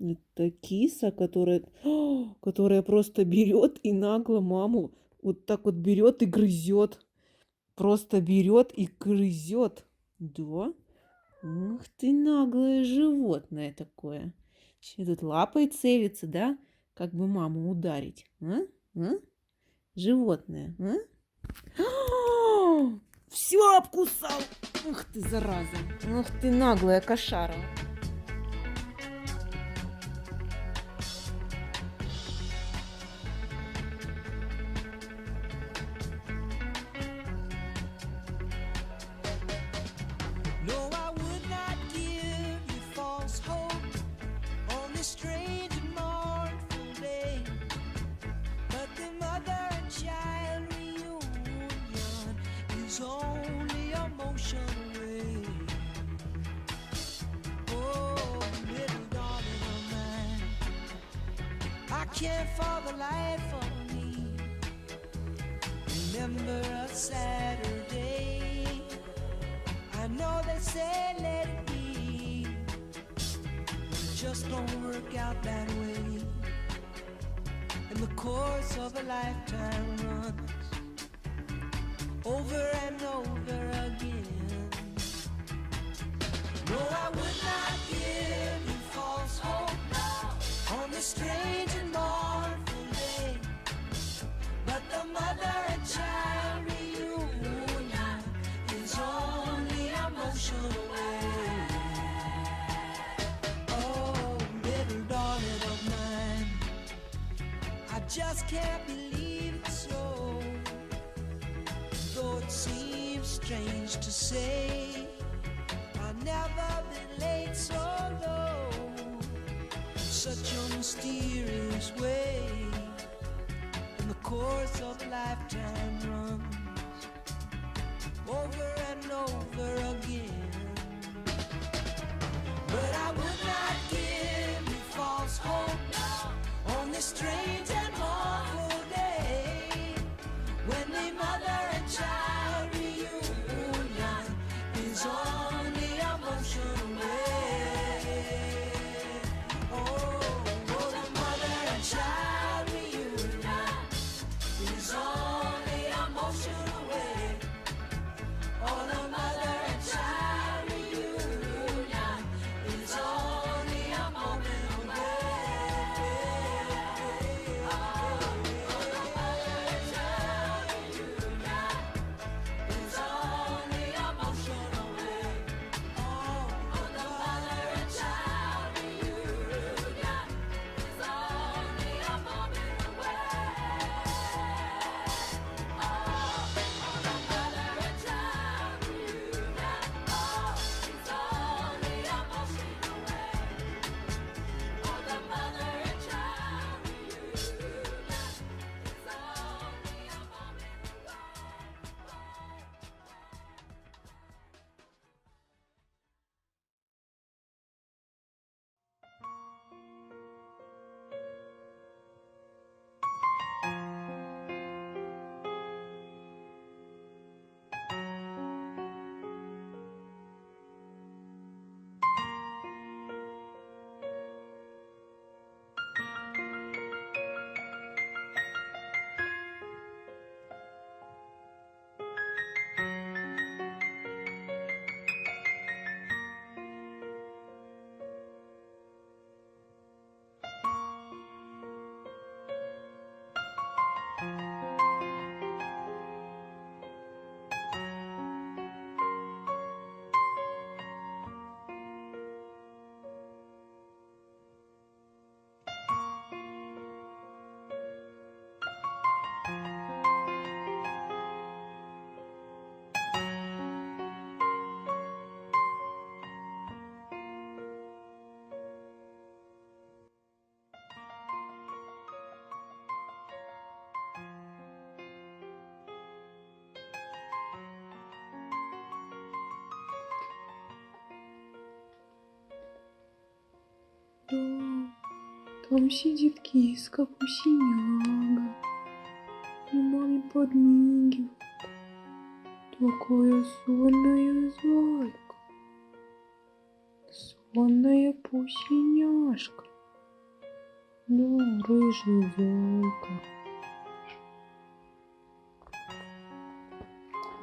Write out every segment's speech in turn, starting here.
Это киса, которая просто берет и нагло маму вот так вот берет и грызет. Просто берет и грызет. Да? Ух ты, наглое животное такое. Че тут лапой целится, да? Как бы маму ударить. А? А? Животное. Все обкусал. Ух ты, зараза. Ух ты, наглая кошара. No, I would not give you false hope on this strange and mournful day. But the mother and child reunion is only a motion away. Oh, little darling of mine, I can't for the life of me remember a Saturday. I know they say let it be, but it just don't work out that way. And the course of a lifetime runs over and over again. No, I would not give you false hope on this strange and mournful day. But the mother and child reunion is only a motion away. Oh, little darling of mine, I just can't believe it's so. Though it seems strange to say, I've never been late so low in such a mysterious way. And the course of a lifetime runs over and over again. But I would not give you false hope on this strange and awful day, when the mother and child reunion is only a motion away. Oh, the mother and child reunion is only a motion away. Oh, the mother and child reunion is only a moment away. Oh, the mother and child reunion is only a motion away. Oh, the mother and child reunion is only a moment away. Да, там сидит киска Пусиняга и маме подмигивает. Такая сонная зайка, сонная Пусиняшка. Да, рыжий Зойка.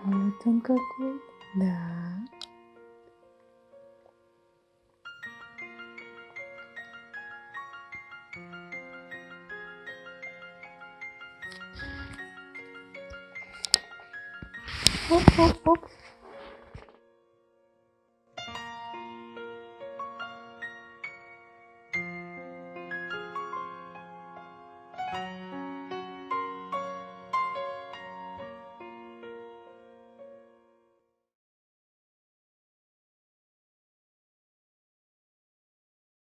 Вот он какой. Да. Оп-оп-оп.